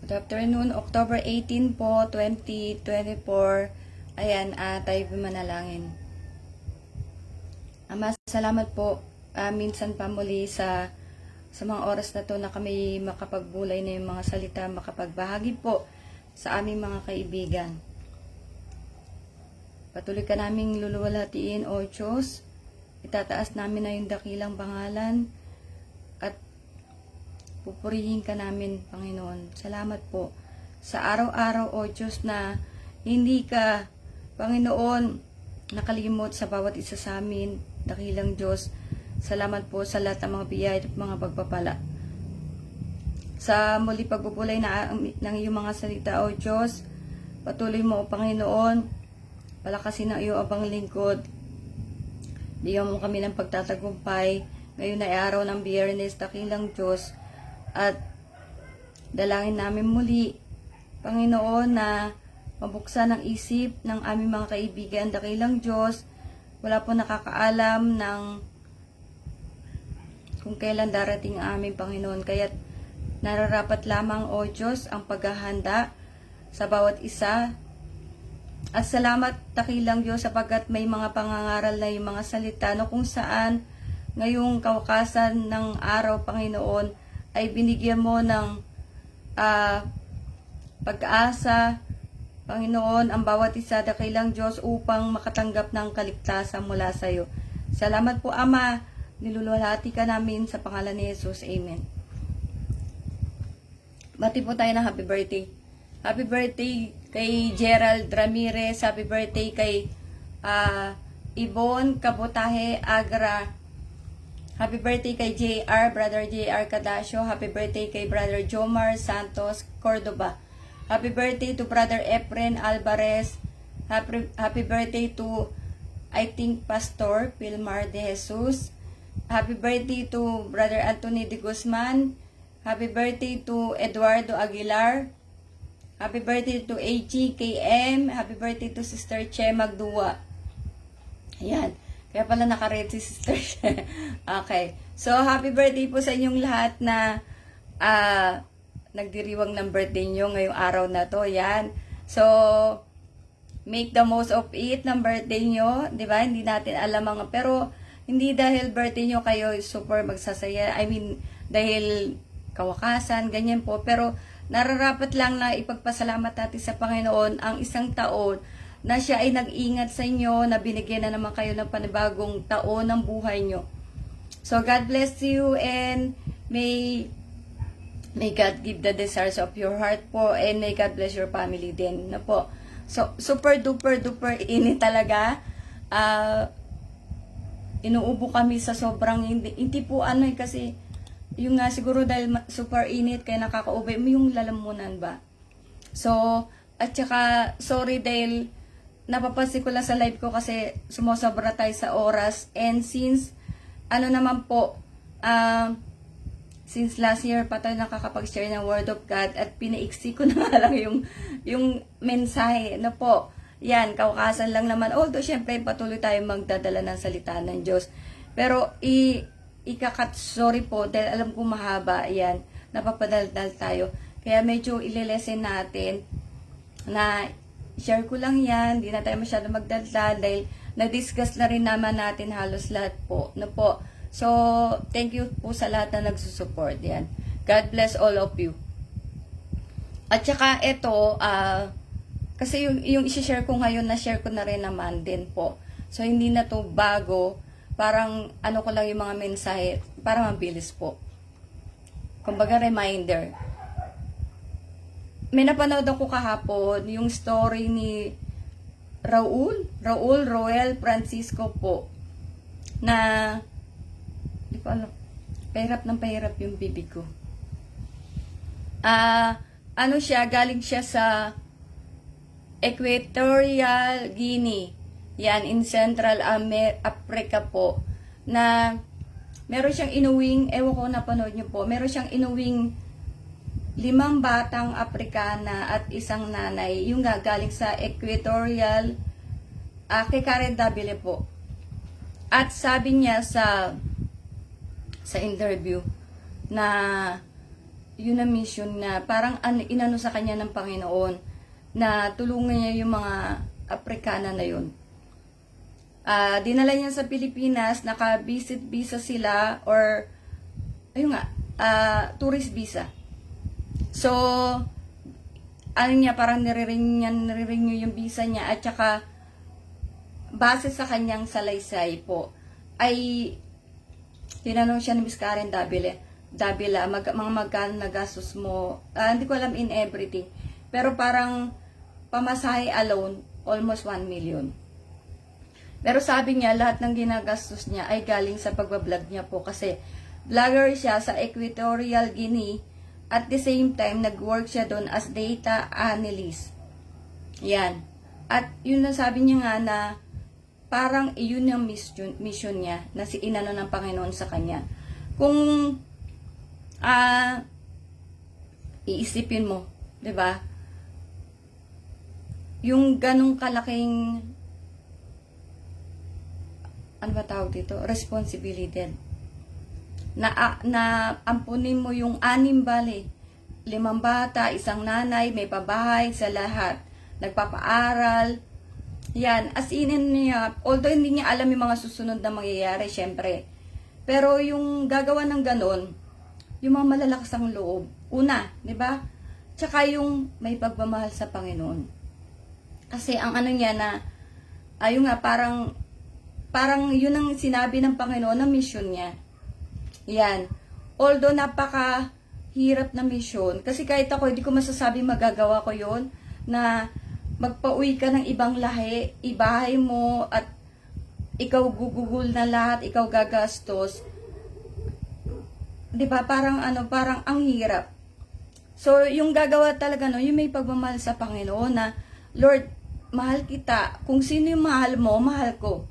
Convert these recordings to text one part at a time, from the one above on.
Good afternoon, October 18 po, 2024. Ayan, tayo manalangin. Ama, salamat po minsan pa muli sa mga oras na to na kami makapagbulay na yung mga salita, makapagbahagi po sa aming mga kaibigan. Patuloy ka naming luluwalhatiin, O Diyos. Itataas namin na yung dakilang pangalan at pupurihin ka namin, Panginoon. Salamat po sa araw-araw, O Diyos, na hindi ka, Panginoon, nakalimot sa bawat isa sa amin, dakilang Diyos. Salamat po sa lahat ng mga biyaya at mga pagpapala. Sa muli pagbubulay ng iyong mga salita, O Diyos, patuloy mo, O Panginoon, palakasin ang iyong abang lingkod. Bigyan mo kami ng pagtatagumpay. Ngayon ay araw ng Biyernes, dakilang Diyos. At dalangin namin muli, Panginoon, na mabuksan ang isip ng aming mga kaibigan, dakilang Diyos. Wala po nakakaalam ng kung kailan darating ang aming Panginoon. Kaya't nararapat lamang, O Diyos, ang paghahanda sa bawat isa. At salamat, dakilang Diyos, sapagkat may mga pangangaral na yung mga salita no kung saan ngayong kaukasan ng araw, Panginoon, ay binigyan mo ng pag-asa, Panginoon, ang bawat isa, dakilang Diyos, upang makatanggap ng kaligtasan mula sa iyo. Salamat po, Ama. Niluluwalhati ka namin sa pangalan ni Jesus. Amen. Bati po tayo ng happy birthday. Happy birthday kay Gerald Ramirez. Happy birthday kay Ibon Kabutahe Agra. Happy birthday kay JR, Brother JR Cadasio. Happy birthday kay Brother Jomar Santos Cordoba. Happy birthday to Brother Efren Alvarez. Happy birthday to, I think, Pastor Pilmar de Jesus. Happy birthday to Brother Anthony de Guzman. Happy birthday to Eduardo Aguilar. Happy birthday to AGKM. Happy birthday to Sister Che Magdua. Ayan. Kaya pala naka-red si Sister Che. Okay. So, happy birthday po sa inyong lahat na nagdiriwang ng birthday nyo ngayong araw na to. Ayan. So, make the most of it ng birthday nyo. Diba? Hindi natin alam mga, pero hindi dahil birthday nyo kayo super magsasaya. I mean, dahil kawakasan, ganyan po. Pero, nararapat lang na ipagpasalamat natin sa Panginoon ang isang taon na siya ay nag-ingat sa inyo, na binigyan na naman kayo ng panibagong taon ng buhay nyo. So, God bless you and may God give the desires of your heart po, and may God bless your family din na po. So, super duper duper init talaga. Inuubo kami sa sobrang hindi po kasi yung nga siguro dahil super init kaya nakakaubo yung lalamunan ba. So, at saka sorry dahil napapansin ko lang sa live ko kasi sumusobra tayo sa oras, and since naman po since last year pa tayo nakakapag-share ng Word of God at pinaiksi ko na nga lang yung mensahe na po. Yan, kaukasan lang naman. Although, syempre, patuloy tayo magdadala ng salita ng Diyos. Pero, sorry po, dahil alam ko mahaba, yan, napapadaldal tayo. Kaya medyo ililesen natin na share ko lang yan, hindi na tayo masyado magdaldal dahil na-discuss na rin naman natin halos lahat po. Na po. So, thank you po sa lahat na nagsusupport. Yan. God bless all of you. At saka ito, kasi yung i-share ko ngayon, na-share ko na rin naman din po. So, hindi na to bago. Parang, ko lang yung mga mensahe, para mabilis po. Kumbaga, reminder. May napanood ako kahapon, yung story ni Raul Roel Francisco po, na, di ko alam, pahirap yung bibig ko. Galing siya sa Equatorial Guinea. Yan, in Central Africa po. Na meron siyang inuwing, ewan ko napanood niyo po, meron siyang inuwing 5 batang Afrikana at isang nanay. Yung galing sa Equatorial, kay Karen Davile po. At sabi niya sa interview na yun ang mission na parang inano sa kanya ng Panginoon na tulungan niya yung mga Afrikana na yun. Dinala niya sa Pilipinas, naka-visit visa sila or ayun nga, tourist visa. So, ano niya, parang nire-renew yung visa niya at saka base sa kanyang salaysay po ay tinanong siya ni Miss Karen Davila, mga magkano nagastos mo. Hindi ko alam in everything. Pero parang pamasahe alone, almost 1 million. Pero sabi niya, lahat ng ginagastos niya ay galing sa pagbablog niya po kasi vlogger siya sa Equatorial Guinea. At the same time, nag-work siya doon as data analyst. Yan. At yun na sabi niya nga na parang yun yung mission niya na inano ng Panginoon sa kanya. Kung iisipin mo, 'di ba? Yung ganong kalaking ano ba tawag dito? Responsibility. Na ampunin mo yung 6 5 bata, isang nanay, may pabahay sa lahat, nagpapaaral. Yan, as in niya, although hindi niya alam yung mga susunod na mangyayari, syempre. Pero yung gagawa ng ganon, yung mga malalakas ang loob, una, di ba? Tsaka yung may pagmamahal sa Panginoon. Kasi ang ano niya na, ayun nga, parang yun ang sinabi ng Panginoon na mission niya. Yan. Although napaka-hirap na mission, kasi kahit ako, hindi ko masasabi magagawa ko yon na magpauwi ka ng ibang lahi, ibahay mo, at ikaw gugugol na lahat, ikaw gagastos. 'Di ba? Parang ang hirap. So, yung gagawa talaga no, yung may pagmamahal sa Panginoon na, Lord, mahal kita. Kung sino yung mahal mo, mahal ko.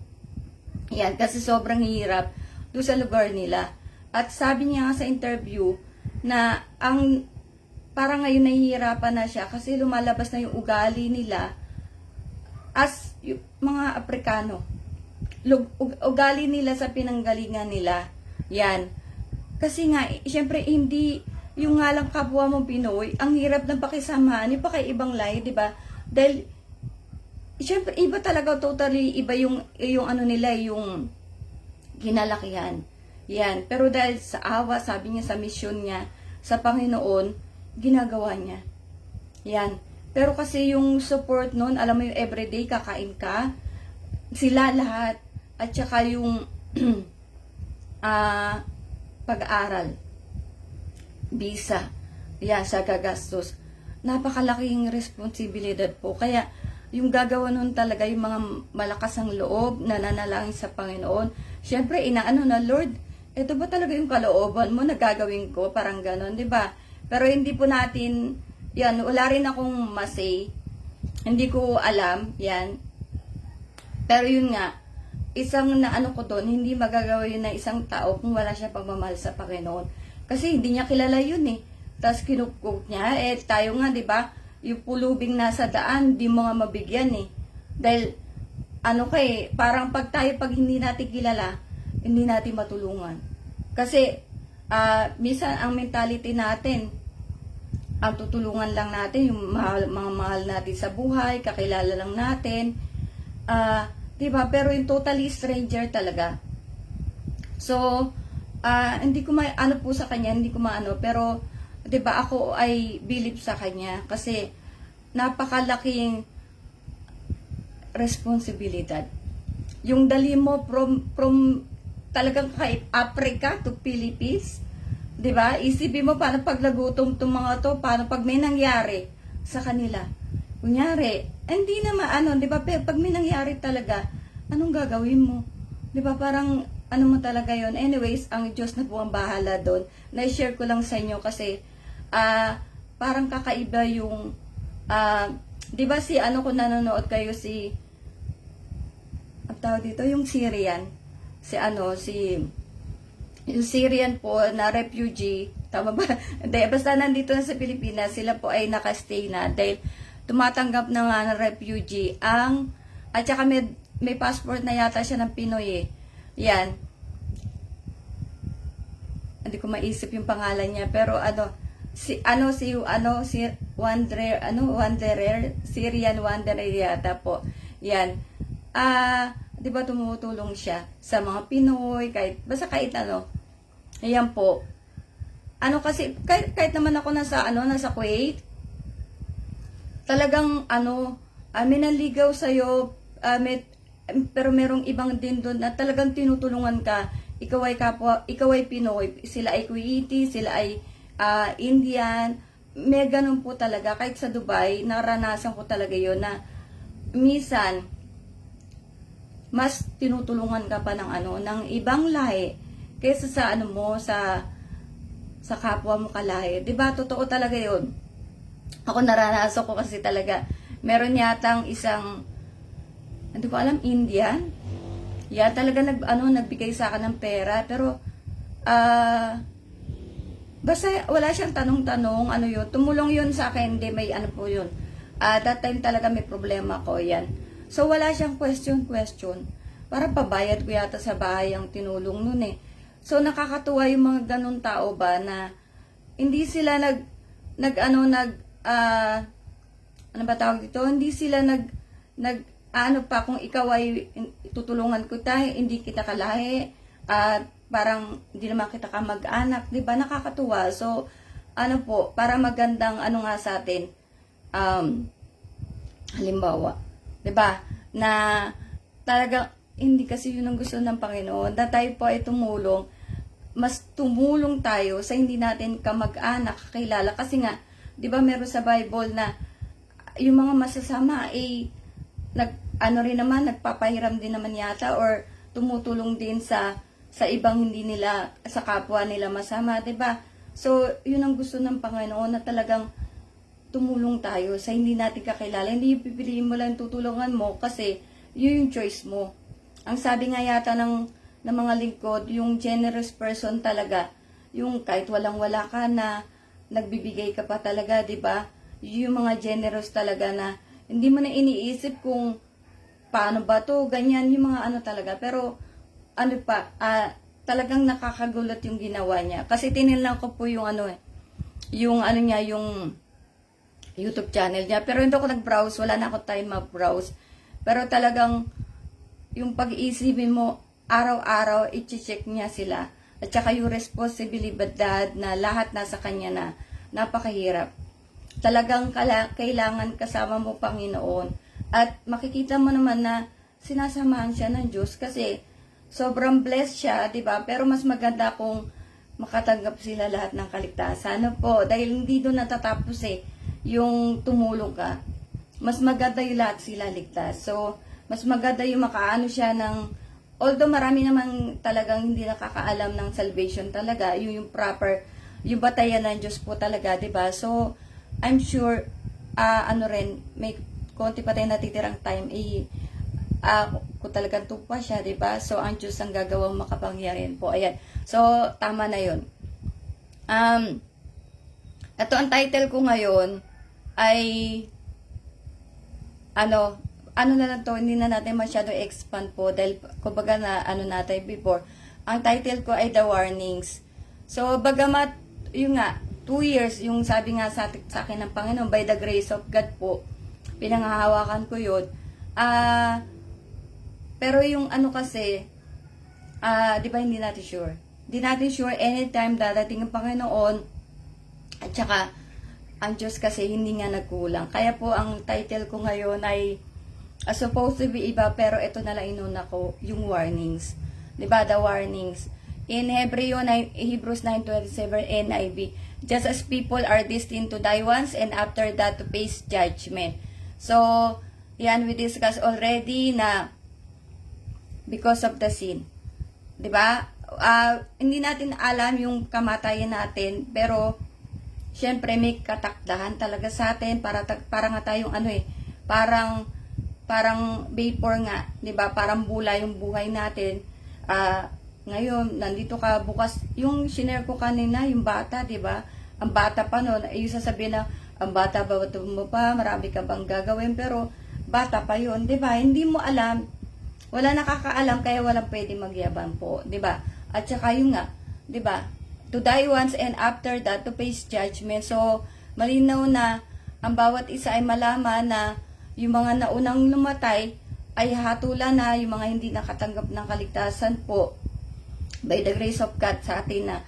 Yan, kasi sobrang hirap doon sa lugar nila. At sabi niya nga sa interview na parang ngayon nahihirapan na siya kasi lumalabas na yung ugali nila as yung mga Aprikano. Ugali nila sa pinanggalingan nila. Yan. Kasi nga, syempre hindi yung nga lang kapwa mo Pinoy, ang hirap ng pakisamahan, yung ibang lahi, di ba? Dahil, syempre, iba talaga, totally iba yung ano nila, yung kinalakihan. Yan. Pero dahil sa awa, sabi niya sa mission niya, sa Panginoon, ginagawa niya. Yan. Pero kasi yung support nun, alam mo yung everyday, kakain ka, sila lahat, at saka yung pag-aaral, visa, yan, sa gagastos. Napakalaking responsibilidad po. Kaya, yung gagawa nun talaga, yung mga malakas ang loob, nananalangin sa Panginoon. Siyempre, inaano na, Lord, ito ba talaga yung kalooban mo na gagawin ko? Parang ganon, di ba? Pero hindi po natin, yan, wala rin akong masay. Hindi ko alam, yan. Pero yun nga, isang naano ko doon, hindi magagawa yun na isang tao kung wala siya pagmamahal sa Panginoon. Kasi hindi niya kilala yun eh. Tapos kinukuk niya, tayo nga, di ba? Yung pulubing nasa daan, di mo nga mabigyan eh. Dahil, parang pag hindi natin kilala, hindi natin matulungan. Kasi, minsan ang mentality natin, ang tutulungan lang natin yung mga mahal natin sa buhay, kakilala lang natin, diba? Pero yung totally stranger talaga. So, hindi ko ano po sa kanya, hindi ko maano, pero diba ako ay believe sa kanya kasi napakalaking responsibilidad. Yung dali mo from talagang kay Africa to Philippines, 'di ba? Isipin mo paano pag nagutom tong mga to, paano pag may nangyari sa kanila. Kunyari, hindi naman 'di ba? Pero pag may nangyari talaga, anong gagawin mo? 'Di ba? Parang ano mo talaga 'yon. Anyways, ang Diyos na po ang bahala doon. Na-share ko lang sa inyo kasi parang kakaiba yung 'di ba kung nanonood kayo ang tawag dito, yung Syrian. Yung Syrian po na refugee, tama ba? Hindi, basta nandito na sa Pilipinas, sila po ay nakastay na dahil tumatanggap na nga ng refugee at saka may passport na yata siya ng Pinoy eh. Yan. Hindi ko maisip yung pangalan niya, pero si Wanderer, Syrian Wanderer yata po. Yan. 'Di ba tumutulong siya sa mga Pinoy, kahit ano. Ayan po. Kasi kahit naman ako nasa Kuwait, talagang may naligaw sa'yo, pero merong ibang din doon na talagang tinutulungan ka. Ikaw ay kapwa, ikaw ay Pinoy, sila ay Kuwaiti, sila ay Indian. May ganun po talaga. Kahit sa Dubai, naranasan ko talaga yon na minsan, mas tinutulungan ka pa ng ibang lahi kaysa sa kapwa mo kalahi. 'Di ba? Totoo talaga 'yon. Ako naranasan ko kasi talaga. Meron yatang isang, hindi ko alam, Indian. Talaga nagbigay sa akin ng pera, pero basta wala siyang tanong-tanong, yun. Tumulong yun sa akin, hindi may po yun. That time talaga may problema ko, yan. So wala siyang question. Para pabayad ko yata sa bahay ang tinulong nun eh. So nakakatuwa yung mga ganun tao ba na hindi sila ano ba tawag dito? Hindi sila kung ikaw ay tutulungan ko tayo, hindi kita kalahi, at parang hindi naman kita kamag-anak, 'di ba? Nakakatuwa. So para magandang nga sa atin, halimbawa, 'di ba? Na talaga hindi kasi yun ang gusto ng Panginoon, na tayo po ay tumulong, mas tumulong tayo sa hindi natin kamag-anak, kakilala, kasi nga 'di ba meron sa Bible na yung mga masasama ay nagpapahiram din naman yata, or tumutulong din sa ibang hindi nila, sa kapwa nila masama, 'di ba? So, yun ang gusto ng Panginoon, na talagang tumulong tayo sa hindi natin kakilala. Hindi pipiliin mo lang tutulungan mo kasi yun yung choice mo. Ang sabi nga yata ng mga lingkod, yung generous person talaga, yung kahit walang-wala ka na nagbibigay ka pa talaga, 'di ba? Yung mga generous talaga na hindi mo na iniisip kung paano ba to, ganyan, yung mga talaga. Pero talagang nakakagulat yung ginawa niya. Kasi tinignan ko po yung yung YouTube channel niya. Pero hindi ako nag-browse, wala na ako time mag-browse. Pero talagang yung pag-iisipin mo, araw-araw, i-check niya sila. At saka yung responsibilidad na lahat nasa kanya na, napakahirap. Talagang kailangan kasama mo, Panginoon. At makikita mo naman na sinasamahan siya ng Diyos kasi sobrang blessed siya, 'di ba? Pero mas maganda kung makatanggap sila lahat ng kaligtasan. Dahil hindi doon natatapos yung tumulong ka. Mas maganda yung lahat sila ligtas. So, mas maganda yung makaano siya ng, although marami naman talagang hindi nakakaalam ng salvation talaga, yung proper, yung batayan ng Diyos po talaga, 'di ba? So, I'm sure, may konti pa tayong natitirang time, kung talagang tupa siya, 'di ba? So, ang Diyos ang gagawang makapangyarihan po. Ayan. So, tama na 'yon. Ito ang title ko ngayon ay ano na lang to, hindi na natin masyado expand po dahil kumbaga na natin before. Ang title ko ay The Warnings. So, bagamat yung nga 2 years, yung sabi nga sa akin ng Panginoon, by the grace of God po, pinanghahawakan ko yun. Pero yung kasi, di ba hindi natin sure? Hindi natin sure anytime dadating ang Panginoon, at saka, ang Diyos kasi hindi nga nagkulang. Kaya po, ang title ko ngayon ay, supposed to be iba, pero ito na lang inuna ko, yung warnings. Di ba, the warnings. In Hebrews 9:27 NIV, just as people are destined to die once and after that to face judgment. So, yan, we discussed already na because of the sin. 'Di ba? Hindi natin alam yung kamatayan natin, pero syempre may katakdahan talaga sa atin para nga tayong parang vapor nga, 'di ba? Parang bula yung buhay natin. Ngayon, nandito ka, bukas, yung shinare ko kanina, yung bata, 'di ba? Ang bata pa noon, yung sasabihin na, ang bata ba mo pa, marami ka bang gagawin, pero bata pa yun, 'di ba? Hindi mo alam, wala nakakaalam, kaya walang pwede magyabang po, 'di ba? At saka yung nga, 'di ba? to die once and after that to face judgment. So, malinaw na ang bawat isa ay malaman na yung mga naunang lumatay ay hatulan na, yung mga hindi nakatanggap ng kaligtasan po by the grace of God sa atin na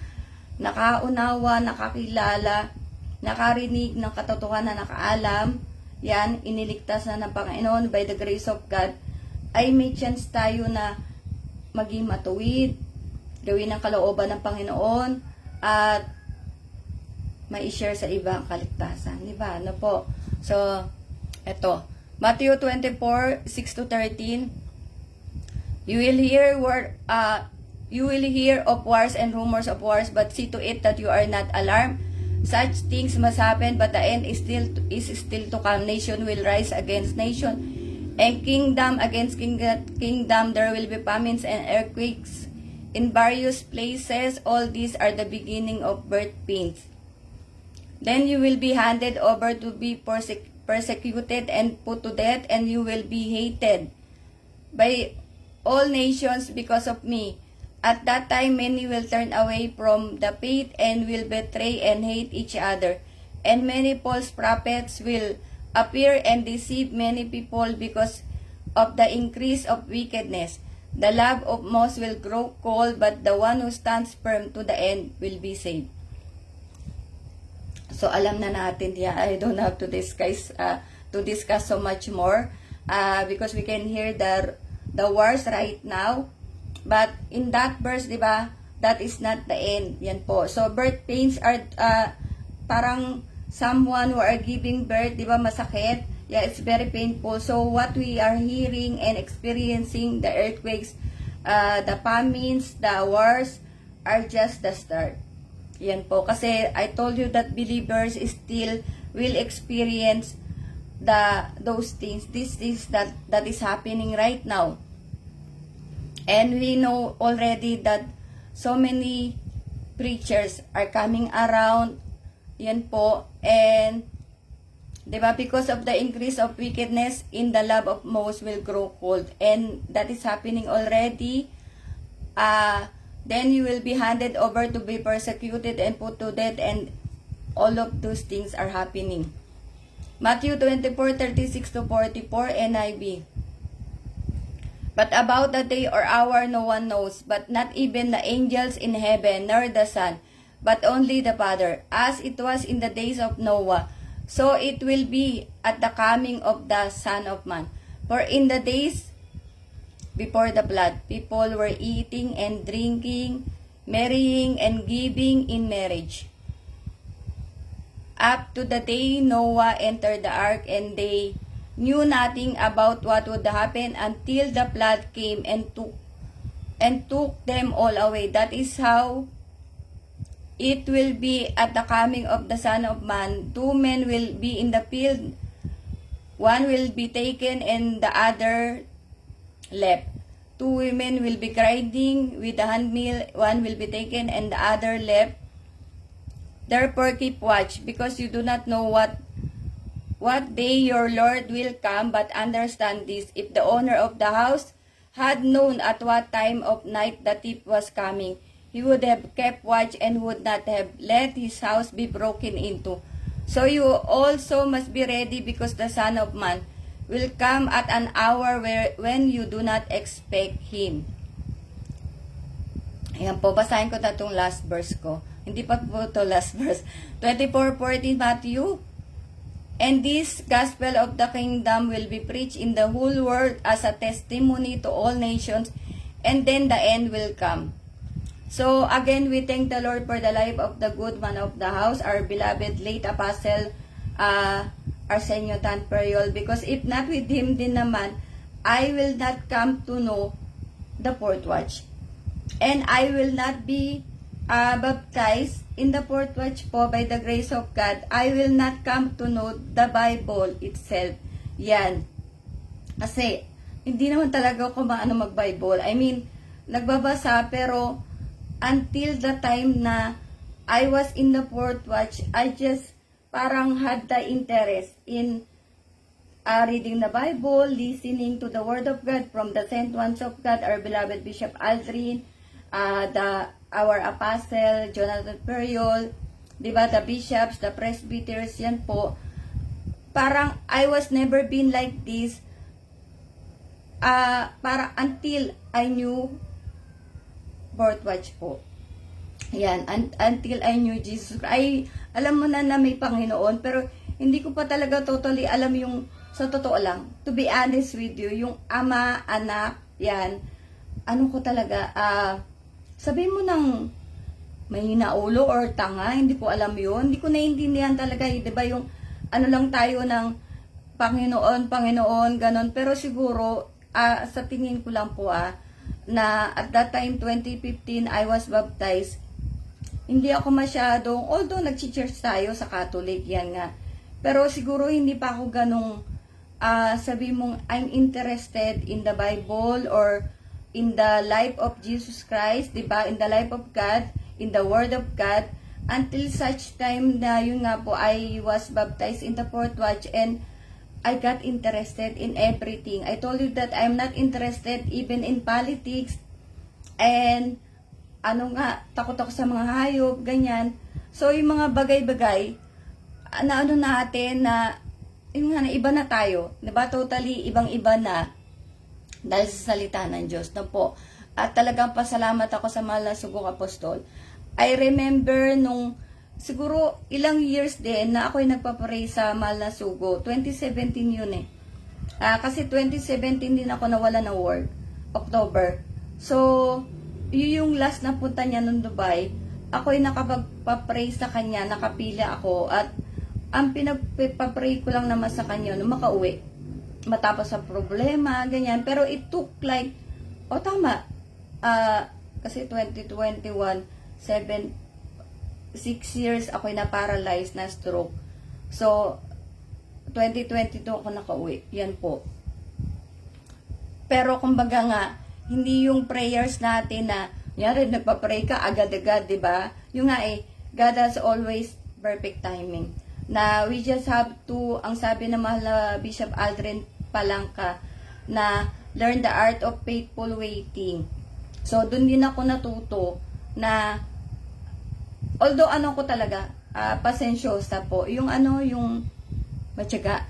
nakaunawa, nakakilala, nakarinig ng katotohanan, nakaalam, yan, iniligtas na ng Panginoon by the grace of God, ay may chance tayo na maging matuwid, gawin ang kalooban ng Panginoon, at mai-share sa iba ang kaligtasan. Diba? Ano po? So, eto. Matthew 24, 6-13. You will hear of wars and rumors of wars, but see to it that you are not alarmed. Such things must happen, but the end is still to come. Nation will rise against nation, and kingdom against kingdom. There will be famines and earthquakes in various places. All these are the beginning of birth pains. Then you will be handed over to be persecuted and put to death, and you will be hated by all nations because of me. At that time, many will turn away from the faith and will betray and hate each other. And many false prophets will appear and deceive many people because of the increase of wickedness. The love of most will grow cold, but the one who stands firm to the end will be saved. So, alam na natin, yeah, I don't have to discuss so much more because we can hear the wars right now. But in that verse, di ba, that is not the end. Yan po. So, birth pains are parang someone who are giving birth, di ba, masakit. Yeah, it's very painful. So, what we are hearing and experiencing, the earthquakes, the famines, the wars, are just the start. Yan po. Kasi I told you that believers still will experience those things. These things that is happening right now. And we know already that so many preachers are coming around. Yan po. And, diba, because of the increase of wickedness, in the love of most will grow cold. And that is happening already. Then you will be handed over to be persecuted and put to death. And all of those things are happening. Matthew 24, 36-44, NIV. But about the day or hour no one knows, but not even the angels in heaven, nor the Son, but only the Father. As it was in the days of Noah, so it will be at the coming of the Son of Man. For in the days before the flood, people were eating and drinking, marrying and giving in marriage, up to the day Noah entered the ark, and they knew nothing about what would happen until the flood came and took them all away. That is how it will be at the coming of the Son of Man. 2 men will be in the field, one will be taken and the other left. 2 women will be grinding with the handmill, one will be taken and the other left. Therefore keep watch, because you do not know what day your Lord will come, but understand this: if the owner of the house had known at what time of night the thief was coming, he would have kept watch and would not have let his house be broken into. So you also must be ready, because the Son of Man will come at an hour when you do not expect Him. Ayan po, basahin ko na itong last verse ko. Hindi pa po ito last verse. 24:14 Matthew. And this gospel of the kingdom will be preached in the whole world as a testimony to all nations, and then the end will come. So again, we thank the Lord for the life of the good man of the house, our beloved late apostle Arsenio Tanperiol, because if not with him din naman, I will not come to know the fourth watch. And I will not be baptized in the fourth watch po by the grace of God. I will not come to know the Bible itself. Yan. Kasi, hindi naman talaga ako maano mag-Bible. I mean, nagbabasa, pero until the time na I was in the fourth watch, I just parang had the interest in reading the Bible, listening to the Word of God from the sent ones of God, our beloved Bishop Aldrin, the our apostle, Jonathan Periol, di ba, the bishops, the presbyters, yan po. Parang I was never been like this, para until I knew Birthwatch po. Yan, until I knew Jesus. Ay, alam mo na may Panginoon, pero hindi ko pa talaga totally alam yung, sa totoo lang, to be honest with you, yung ama, anak, yan, ano ko talaga, sabi mo ng may hinaulo or tanga, hindi ko alam yun, hindi ko naiintindihan talaga, di ba yung, ano lang tayo ng Panginoon, Panginoon, ganon, pero siguro, sa tingin ko lang po, na at that time, 2015, I was baptized. Hindi ako masyadong, although nag-church tayo sa Catholic, yan nga. Pero siguro hindi pa ako ganong, sabi mong, I'm interested in the Bible or in the life of Jesus Christ, di ba? In the life of God, in the Word of God, until such time na yun nga po, I was baptized in the fourth watch and I got interested in everything. I told you that I'm not interested even in politics and ano nga, takot ako sa mga hayop, ganyan. So, yung mga bagay-bagay, na ano natin, na, yung nga, na iba na tayo. Diba? Totally, ibang-iba na. Dahil sa salita ng Diyos na po. At talagang pasalamat ako sa mahal na sugong apostol. I remember nung, siguro, ilang years din, na ako'y nagpaparay sa mahal na sugo. 2017 yun eh. Kasi 2017 din ako nawala ng work. October. So, yun yung last na punta niya nung Dubai, ako'y nakapagpa-pray sa kanya, nakapila ako, at ang pinagpa-pray ko lang naman sa kanya nung makauwi. Matapos sa problema, ganyan. Pero it took like, tama, kasi 2021, 6 years ako'y na-paralyzed na stroke. So, 2022 ako nakauwi. Yan po. Pero kumbaga nga, hindi yung prayers natin na, yari, nagpa-pray ka agad-agad, di ba? Yung nga God has always perfect timing. Na we just have to, ang sabi ng mahal na Bishop Aldrin Palangka, na learn the art of faithful waiting. So, dun din ako natuto na, although ano ko talaga, pasensyosa po, yung yung matyaga.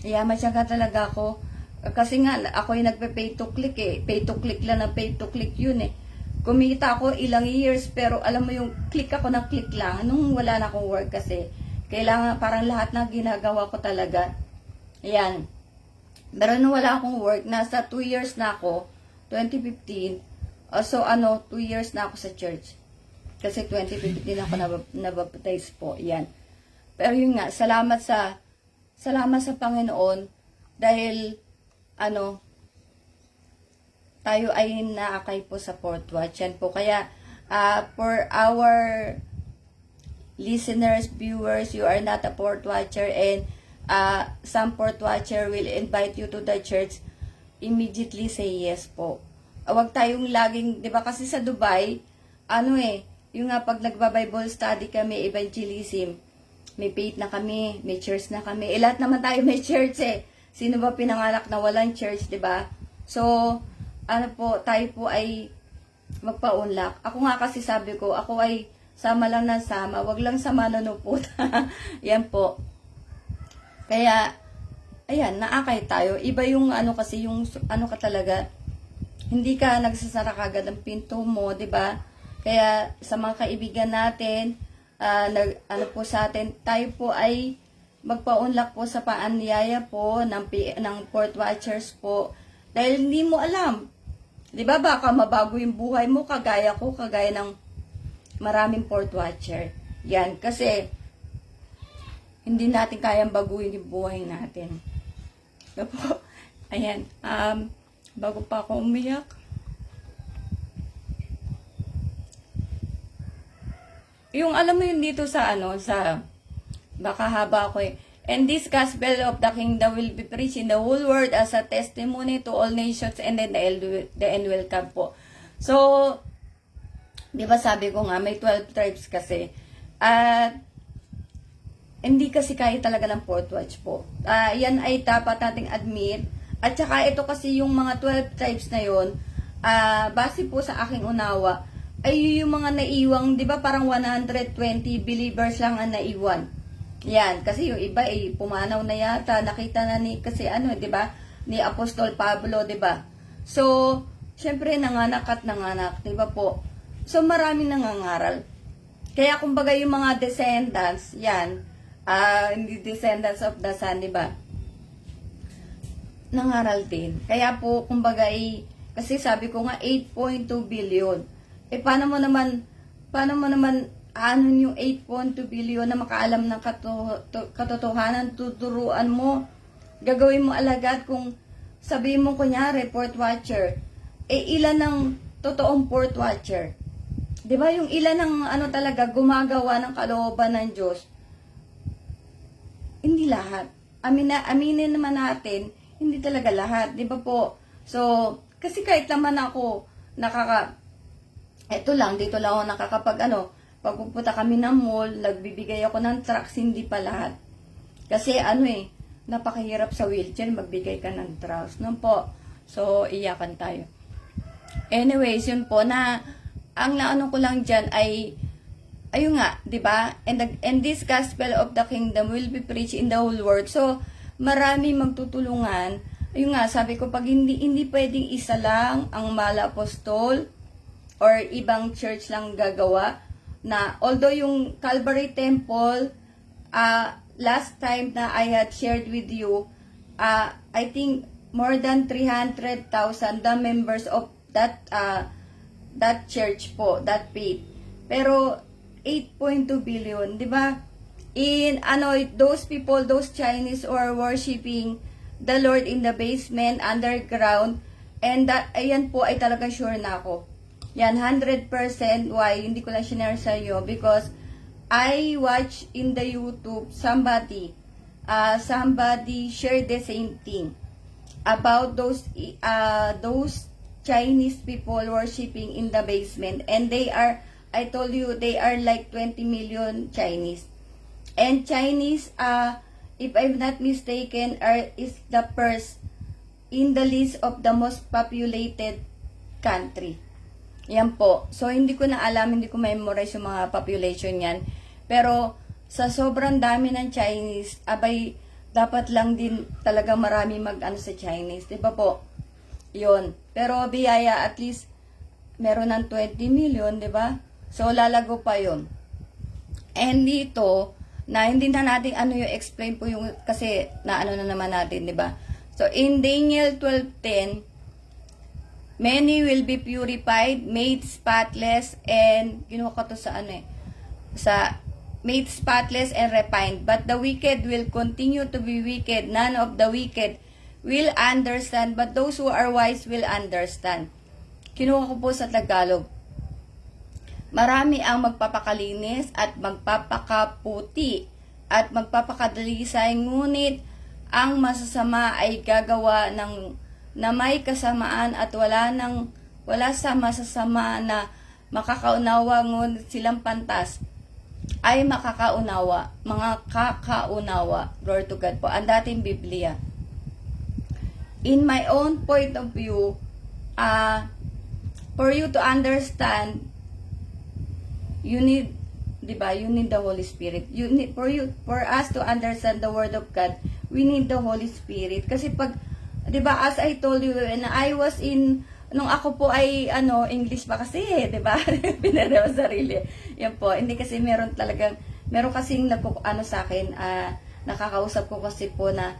Matyaga talaga ako. Kasi nga, ako yung nagpe-pay to click eh. Pay to click lang na pay to click yun eh. Kumita ako ilang years, pero alam mo yung click ako ng click lang. Nung wala na akong work kasi, kailangan parang lahat na ginagawa ko talaga. Ayan. Pero nung wala akong work, nasa 2 years na ako, 2015. So 2 years na ako sa church. Kasi 2015 ako nabaptize po. Ayan. Pero yun nga, salamat sa Panginoon dahil tayo ay naakay po sa fourth watch. Yan po. Kaya, for our listeners, viewers, you are not a fourth watcher and some fourth watcher will invite you to the church, immediately say yes po. Huwag tayong laging, di ba kasi sa Dubai, yung nga pag nagba-Bible study kami, evangelism, may faith na kami, may church na kami. Lahat naman tayo may church eh. Sino ba pinanganak na walang church, di ba? So, tayo po ay magpa-unlock. Ako nga kasi sabi ko, ako ay sama lang ng sama, wag lang sama nanupot. Yan po. Kaya, ayan, naakay tayo. Iba yung kasi, yung ka talaga, hindi ka nagsasara kagad ng pinto mo, di ba? Kaya, sa mga kaibigan natin, po sa atin, tayo po ay magpa-unlock po sa paanyaya po ng fourth watchers po. Dahil hindi mo alam. Di ba baka mabago yung buhay mo, kagaya ko, kagaya ng maraming fourth watcher. Yan, kasi hindi natin kayang baguhin yung buhay natin. Diba? Ayan, bago pa ako umiyak. Yung alam mo yun dito sa sa baka haba ako eh. And this gospel of the kingdom will be preached in the whole world as a testimony to all nations, and then the end will come po. So, di ba sabi ko nga, may 12 tribes kasi. At, hindi kasi kaya talaga ng fourth watch po. Yan ay dapat nating admit. At saka ito kasi yung mga 12 tribes na yon, base po sa aking unawa, ay yung mga naiwang, di ba parang 120 believers lang ang naiwan. Yan, kasi yung iba ay pumanaw na yata, nakita na ni, kasi ano, di ba, ni Apostol Pablo, di ba? So, syempre nanganak at nanganak, di ba po? So, maraming nangangaral. Kaya kumbaga yung mga descendants, yan, hindi descendants of the son, di ba? Nangaral din. Kaya po, kumbaga, kasi sabi ko nga, 8.2 billion. Paano mo naman, ano yung 8.2 billion na makaalam ng katotohanan, tuturuan mo, gagawin mo alagad kung sabihin mo, kunyari, port watcher, ilan ng totoong port watcher? Diba yung ilan ng talaga gumagawa ng kalooban ng Diyos? Hindi lahat. Aminin naman natin, hindi talaga lahat, di ba po? So, kasi kahit naman ako, dito lang ako pag pupunta kami ng mall, nagbibigay ako ng tracts, hindi pa lahat. Kasi napakahirap sa wheelchair, magbigay ka ng tracts, no po? So, iyakan tayo. Anyways, yun po, ang naano ko lang dyan ay, ayun nga, di ba? And this gospel of the kingdom will be preached in the whole world. So, marami magtutulungan. Ayun nga, sabi ko, pag hindi pwedeng isa lang ang mala apostol or ibang church lang gagawa, na although yung Calvary Temple, last time na I had shared with you, I think more than 300,000 the members of that church po, that faith. Pero 8.2 billion, 'di ba? In those people, those Chinese who are worshiping the Lord in the basement, underground, and that ayan po ay talagang sure na ako. Yan 100%. Why hindi ko lang share sa iyo? Because I watch in the YouTube somebody shared the same thing about those Chinese people worshiping in the basement, and they are, I told you, they are like 20 million Chinese. And Chinese, if I'm not mistaken, is the first in the list of the most populated country. Yan po. So, hindi ko na alam, hindi ko memorize yung mga population yan. Pero, sa sobrang dami ng Chinese, dapat lang din talaga marami sa Chinese. Diba po? Yun. Pero, biyaya, at least, meron ng 20 million, diba? So, lalago pa yun. And dito, na hindi na natin yung explain po yung, kasi, na naman natin, diba? So, in Daniel 12:10, many will be purified, made spotless, and kinuha ko to sa made spotless and refined. But the wicked will continue to be wicked. None of the wicked will understand, but those who are wise will understand. Kinuha ko po sa Tagalog. Marami ang magpapakalinis at magpapakaputi at magpapakadalisay, ngunit ang masasama ay gagawa na may kasamaan at wala sa masasama na makakaunawa, ngunit silang pantas ay makakaunawa, mga kakaunawa. Glory to God po. Ang dating Biblia. In my own point of view, for you to understand, you need, diba, you need the Holy Spirit. For us to understand the Word of God, we need the Holy Spirit. Kasi pag, diba, as I told you, when I was nung ako po ay, English pa kasi, diba, pinaraw sarili. Yan po, hindi kasi meron kasing sa akin, nakakausap ko kasi po na,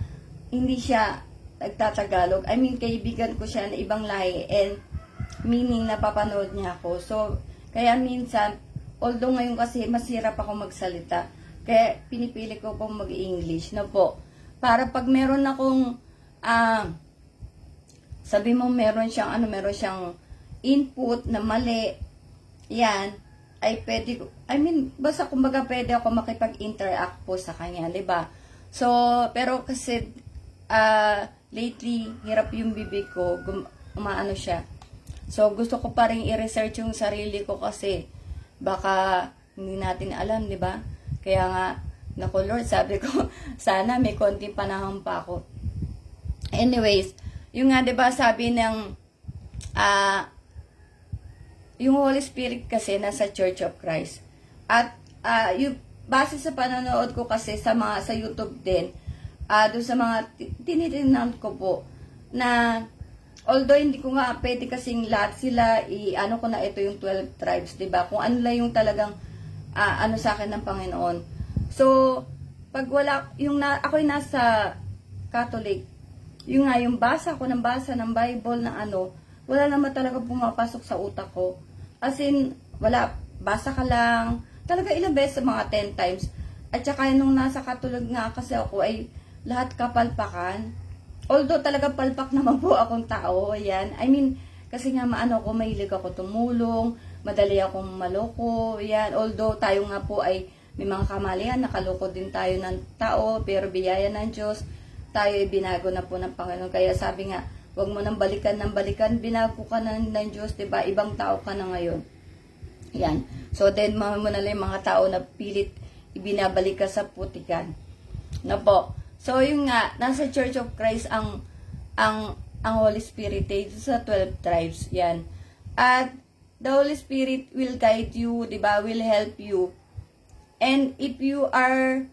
hindi siya nagtatagalog. I mean, kaibigan ko siya na ibang lahi, and meaning napapanood niya ako. So, kaya minsan, although ngayon kasi masirap ako magsalita, kaya pinipili ko pong mag-English na po. Para pag meron akong, sabi mo meron siyang input na mali, yan, ay pwede, basta kumbaga pwede ako makipag-interact po sa kanya, di ba? So, pero kasi, lately, hirap yung bibig ko, umaano siya. So, gusto ko pa rin i-research yung sarili ko kasi, baka hindi natin alam, di ba? Kaya nga, naku Lord, sabi ko, sana may konting panahon pa ako. Anyways, yung nga, di ba, sabi ng, yung Holy Spirit kasi nasa Church of Christ. At yung base sa panonood ko kasi sa YouTube din, doon sa mga tinitingnan ko po na although hindi ko nga pwede kasing lahat sila ano ko na ito yung 12 tribes, 'di ba? Kung ano lang yung talagang ano sa akin ng Panginoon. So, pag wala yung ako'y nasa Catholic, yung nga yung basa ko ng basa ng Bible na ano, wala naman talaga pumapasok sa utak ko. As in, wala, basa ka lang. Talaga ilang beses, mga 10 times. At saka nung nasa Catholic nga kasi ako ay lahat kapalpakan. Although talaga palpak naman po akong tao, yan. I mean, kasi nga maano ko, mahilig ako tumulong, madali akong maloko, yan. Although tayo nga po ay may mga kamalian, nakaloko din tayo ng tao, pero biyaya ng Diyos, tayo ay binago na po ng Panginoon. Kaya sabi nga, huwag mo nang balikan ng balikan, binago ka na ng Diyos, diba? Ibang tao ka na ngayon. Yan. So then, mo na lang yung mga tao na pilit ibinabalik ka sa putikan. Na po. So, yung nga, nasa Church of Christ ang Holy Spirit dito sa 12 tribes. Yan. At the Holy Spirit will guide you, diba? Will help you. And if you are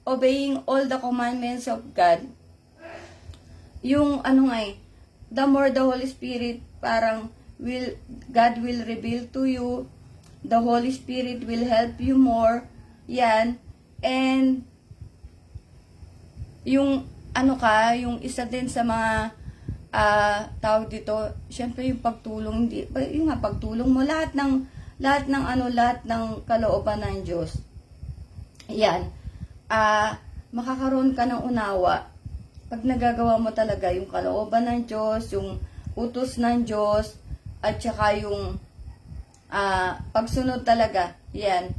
obeying all the commandments of God, yung ano nga the more the Holy Spirit parang God will reveal to you, the Holy Spirit will help you more, yan, and yung ano ka, yung isa din sa mga tawag dito, syempre yung pagtulong, yung nga pagtulong mo, lahat ng kalooban ng Diyos, yan, makakaroon ka ng unawa pag nagagawa mo talaga yung kalooban ng Diyos, yung utos ng Diyos, at saka yung pagsunod talaga, yan.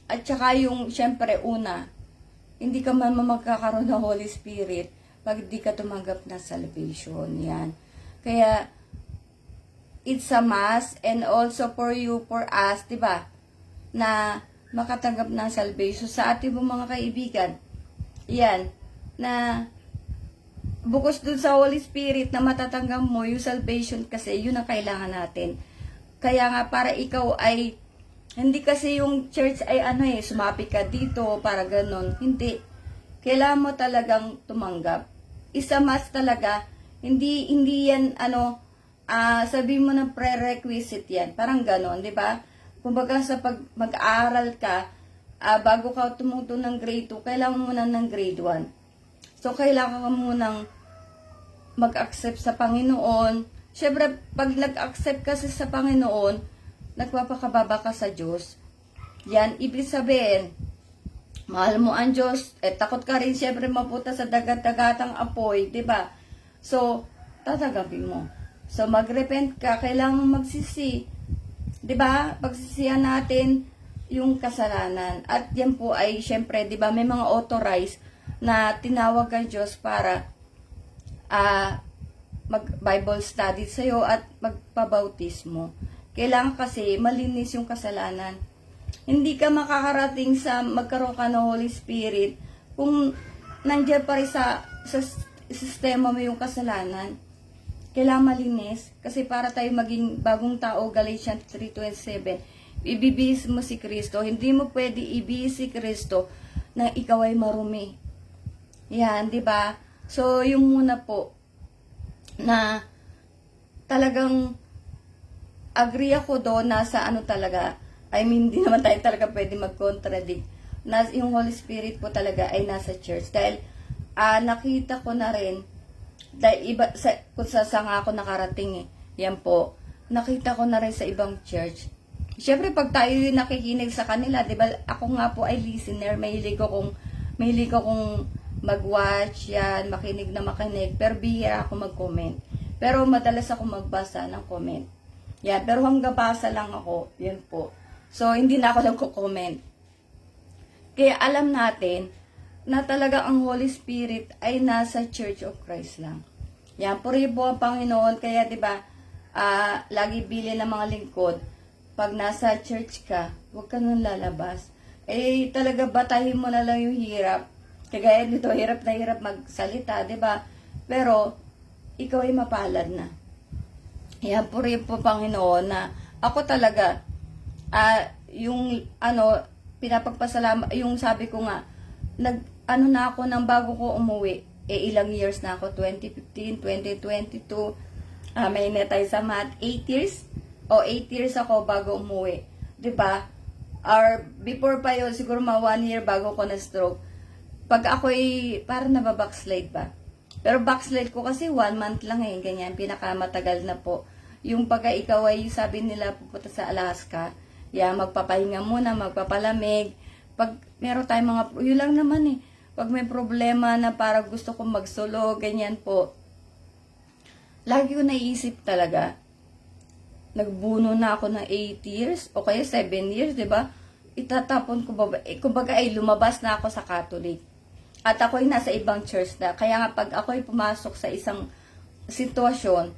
At saka yung, syempre, una, hindi ka man magkakaroon ng Holy Spirit pag di ka tumanggap na salvation, yan. Kaya, it's a must, and also for you, for us, diba, na makatanggap ng salvation sa ating mga kaibigan. Yan, na bukos dun sa Holy Spirit na matatanggap mo yung salvation kasi yun ang kailangan natin. Kaya nga para ikaw ay hindi kasi yung church ay sumapi ka dito para ganon. Hindi. Kailangan mo talagang tumanggap. Isa mas talaga. Hindi yan sabi mo ng prerequisite yan. Parang ganon, di ba? Kumbaga sa pag mag-aaral ka, bago ka tumuto ng grade 2, kailangan mo na ng grade 1. So, kailangan ka munang mag-accept sa Panginoon. Siyempre, pag nag-accept kasi sa Panginoon, nagpapakababa ka sa Diyos. Yan, ibig sabihin, mahal mo ang Diyos, takot ka rin siyempre mapunta sa dagat-dagatang apoy, di ba? So, tatagapin mo. So, mag-repent ka, kailangan magsisi. Di ba? Pagsisihan natin yung kasalanan. At yan po ay, siyempre, di ba, may mga authorized na tinawag ang Diyos para mag-Bible study sa'yo at magpabautismo. Kailangan kasi malinis yung kasalanan. Hindi ka makakarating sa magkaroon ka ng Holy Spirit kung nandiyan pa rin sa sistema mo yung kasalanan. Kailangan malinis kasi para tayo maging bagong tao, Galatians 3:27, ibibihis mo si Kristo. Hindi mo pwede ibihis si Kristo na ikaw ay marumi. Yan, di ba? So, yung muna po, na talagang agree ako doon na sa talaga, I mean, di naman tayo talaga pwede mag-contradict, na yung Holy Spirit po talaga ay nasa church. Dahil, nakita ko na rin, dahil iba, kung saan nga ako nakarating yan po, nakita ko na rin sa ibang church. Siyempre, pag tayo yung nakikinig sa kanila, di ba, ako nga po ay listener, mahilig akong mag-watch yan, makinig na makinig, pero bihira ako mag-comment. Pero madalas ako magbasa ng comment. Yan, pero hanggang basa lang ako, yan po. So, hindi na ako nagko-comment. Kaya alam natin na talaga ang Holy Spirit ay nasa Church of Christ lang. Yan, puri po ang Panginoon. Kaya, di ba, lagi bili ng mga lingkod, pag nasa church ka, huwag ka nang lalabas. Talaga batahin mo na lang yung hirap. Kagaya nito, hirap na hirap magsalita, di ba? Pero, ikaw ay mapalad na. Yan po rin po, Panginoon, na ako talaga, yung pinapagpasalamat, yung sabi ko nga, na ako nang bago ko umuwi, ilang years na ako, 2015, 2022, may net tayo sa math, 8 years, 8 years ako bago umuwi, 'di ba? Or before pa yun, siguro 1 year bago ko na-stroke. Pag ako'y parang nababackslide ba? Pero backslide ko kasi 1 month lang ganyan, pinakamatagal na po. Yung pagka ikaw ay sabi nila pupunta sa Alaska, magpapahinga muna, magpapalamig. Pag meron tayong yun lang naman pag may problema na para gusto kong magsolo, ganyan po. Lagi ko naiisip talaga, nagbuno na ako ng 8 years, o kaya 7 years, di ba? Itatapon ko ba? Kumbaga lumabas na ako sa Catholic. At ako'y nasa ibang church na. Kaya nga pag ako'y pumasok sa isang sitwasyon,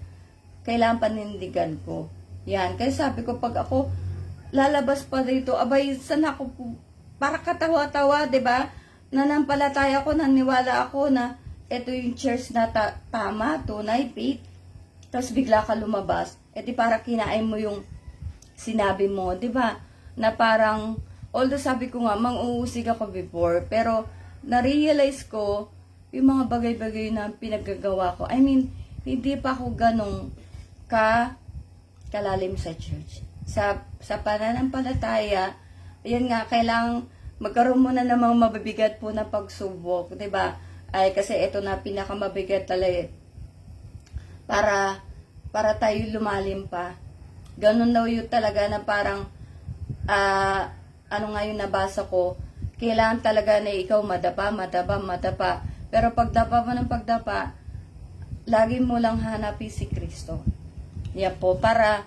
kailangan panindigan ko. Yan. Kaya sabi ko, pag ako lalabas pa dito, abay, sana ako para katawa-tawa, di ba? Nanampalataya ko, naniwala ako na ito yung church na tama, tunay, faith. Tapos bigla ka lumabas. Di para kinain mo yung sinabi mo, di ba? Na parang, although sabi ko nga, mang-uusig ako before, pero na-realize ko yung mga bagay-bagay na pinaggagawa ko. I mean, hindi pa ako ganong kalalim sa church. Sa pananampalataya, yan nga, kailangang magkaroon muna ng mga mabibigat po na pagsubok, 'di ba? Ay kasi ito na pinakamabigat talaga para tayo lumalim pa. Ganun daw yun talaga na parang ano nga yung nabasa ko, kailangan talaga na ikaw madapa. Pero pagdapa mo ng pagdapa, lagi mo lang hanapin si Kristo. Yan po, para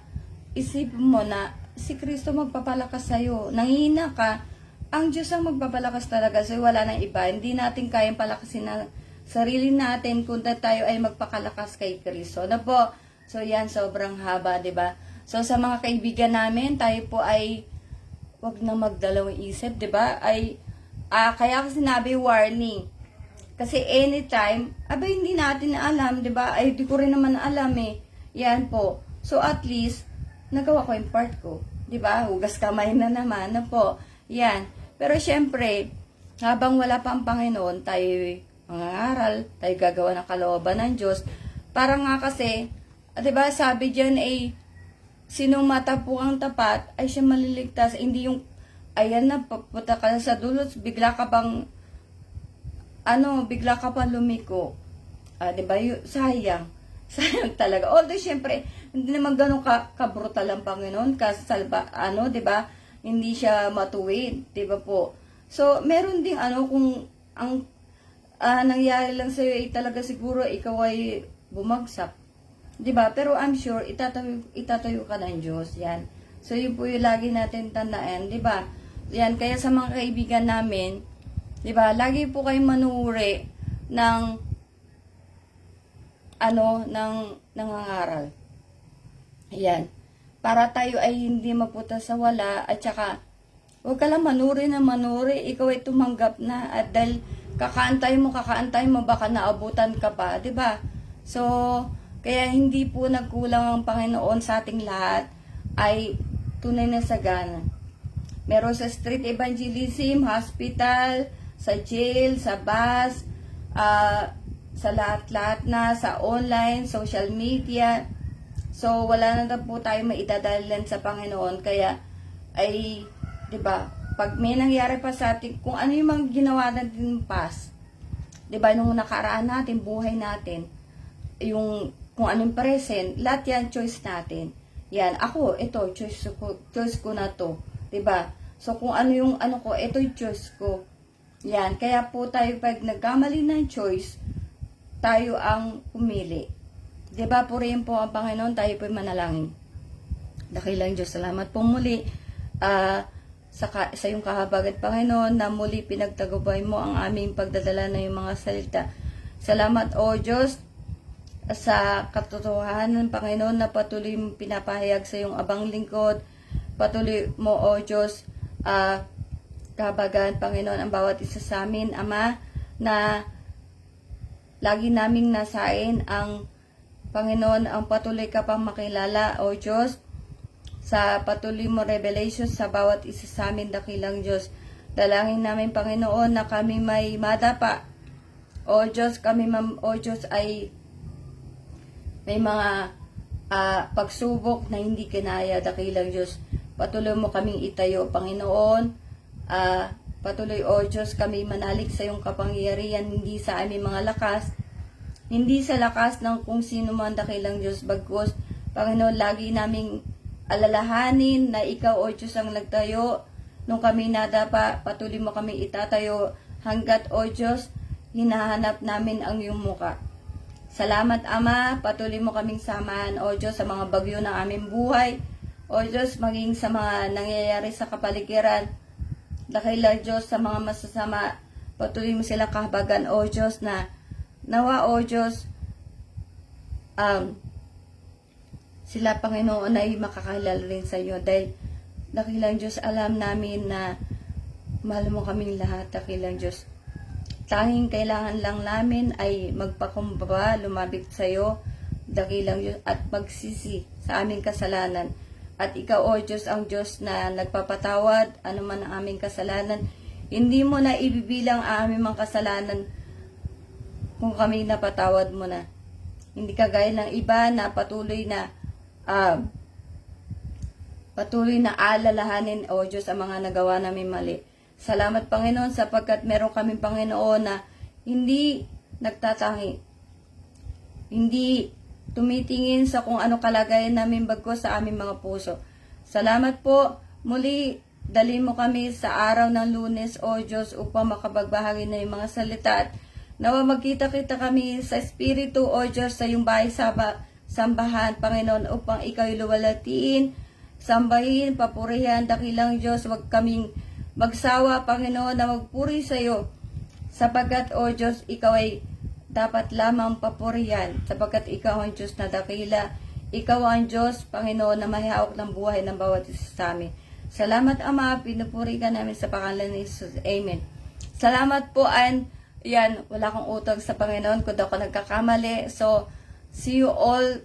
isipin mo na si Kristo magpapalakas sa'yo. Nanghihina ka, ang Diyos ang magpapalakas talaga sa'yo, wala nang iba. Hindi natin kayang palakasin na sarili natin kung tayo ay magpakalakas kay Kristo. Na po, so yan, sobrang haba, 'di ba? So sa mga kaibigan namin, tayo po ay wag na magdalawang isip, 'di ba? Kaya kasi sinabi warning. Kasi anytime, hindi natin alam, 'di ba? Ay di ko rin naman alam Yan po. So at least nagawa ko yung part ko, 'di ba? Hugas kamay na naman na po. Yan. Pero syempre, habang wala pa ang Panginoon, tayo mangangaral, tayo gagawa ng kalooban ng Diyos. Para nga kasi, 'di ba, sabi diyan sinong matapo ang tapat ay siya maliligtas. Hindi yung ayan na papunta ka sa dulo, bigla ka pang lumiko. 'Di ba? Sayang talaga. Although syempre, hindi naman ganun ka-brutal ang Panginoon, kasalba 'di ba? Hindi siya matuwid, 'di ba po? So, meron ding kung ang nangyari lang sa'yo ay talaga siguro ikaw ay bumagsak. 'Di ba? Pero I'm sure itatayo ka ng Diyos. Yan. So yun po yung lagi natin tandaan, 'di ba? Yan, kaya sa mga kaibigan namin, 'di ba? Lagi po kayong manuri ng nangangaral. Yan. Para tayo ay hindi maputa sa wala, at saka huwag ka lang manuri, ikaw ay tumanggap na, at dahil kakaantay mo baka naabutan ka pa, 'di ba? So kaya hindi po nagkulang ang Panginoon sa ating lahat, ay tunay na sagana. Meron sa street evangelism, hospital, sa jail, sa bus, sa lahat-lahat na, sa online, social media. So wala na po tayo maidadalan sa Panginoon, kaya ay, 'di ba? Pag may nangyari pa sa atin, kung ano yung mga ginawa natin past, 'di ba, nung nakaraan natin, buhay natin, yung kung anong present, lahat yan choice natin. Yan, ako, ito, choice ko na to. 'Di ba? So, kung ano yung ko, ito yung choice ko. Yan, kaya po tayo pag nagkamali ng choice, tayo ang pumili. 'Di ba? Purihin po ang Panginoon, tayo po manalangin. Dakilang Diyos, salamat po muli sa iyong kahabagan, Panginoon, na muli pinagtagumpay mo ang aming pagdadala ng iyong mga salita. Salamat, O Diyos, sa katotohanan, Panginoon, na patuloy mong pinapahayag sa iyong abang lingkod. Patuloy mo, O Diyos, kahabagan, Panginoon, ang bawat isa sa amin, Ama, na lagi naming nasain ang Panginoon, ang patuloy ka pang makilala, O Diyos, sa patuloy mo revelation sa bawat isa sa amin, dakilang Diyos. Dalangin namin, Panginoon, na kami may madapa. O Diyos, o Diyos, ay may mga pagsubok na hindi kinaya, dakilang Diyos. Patuloy mo kaming itayo, Panginoon. Patuloy, O Diyos, kami manalig sa iyong kapangyarihan, hindi sa aming mga lakas, hindi sa lakas ng kung sino man, dakilang Diyos, bagkus, Panginoon, lagi naming alalahanin na ikaw, O Diyos, ang nagtayo. Nung kami nadapa, patuloy mo kaming itatayo hanggat, O Diyos, hinahanap namin ang iyong muka. Salamat, Ama, patuloy mo kaming samahan, O Diyos, sa mga bagyo ng aming buhay. O Diyos, maging sa mga nangyayari sa kapaligiran. Dakilang Diyos, sa mga masasama, patuloy mo silang kahabagan, O Diyos, na nawa, O Diyos, sila, Panginoon, ay makakilala rin sa iyo. Dahil, dakilang Diyos, alam namin na mahal mo kaming lahat, dakilang Diyos. Tanging kailangan lang namin ay magpakumbaba, lumapit sa iyo, dakilang Diyos, at magsisi sa aming kasalanan. At ikaw, O Diyos, ang Diyos na nagpapatawad, anuman ang aming kasalanan. Hindi mo na ibibilang ang aming mga kasalanan kung kami napatawad mo na. Hindi kagaya ng iba na patuloy na alalahanin, O Diyos, ang mga nagawa namin mali. Salamat, Panginoon, sapagkat meron kaming, Panginoon, na hindi nagtatangi, hindi tumitingin sa kung ano kalagayan namin, bagko sa aming mga puso. Salamat po, muli, dali mo kami sa araw ng Lunes, O Diyos, upang makapagbahagi na yung mga salita at nawa magkita-kita kami sa Espiritu, O Diyos, sa iyong bahay sambahan, Panginoon, upang ikaw'y luwalhatiin, sambahin, papurihan, dakilang Diyos, wag kaming magsawa, Panginoon, na magpuri sa iyo, sapagkat, O Diyos, ikaw ay dapat lamang papurihan, sapagkat ikaw ang Diyos na dakila, ikaw ang Diyos, Panginoon, na may hawak ng buhay ng bawat isa sa amin. Salamat, Ama, pinupuri ka namin sa pangalan ni Jesus. Amen. Salamat po, and yan, wala akong utog sa Panginoon kung ako nagkakamali. So, see you all.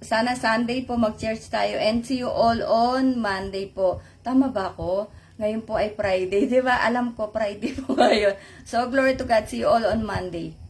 Sana Sunday po mag-church tayo, and see you all on Monday po. Tama ba ako? Ngayon po ay Friday, di ba? Alam ko, Friday po ngayon. So, glory to God. See you all on Monday.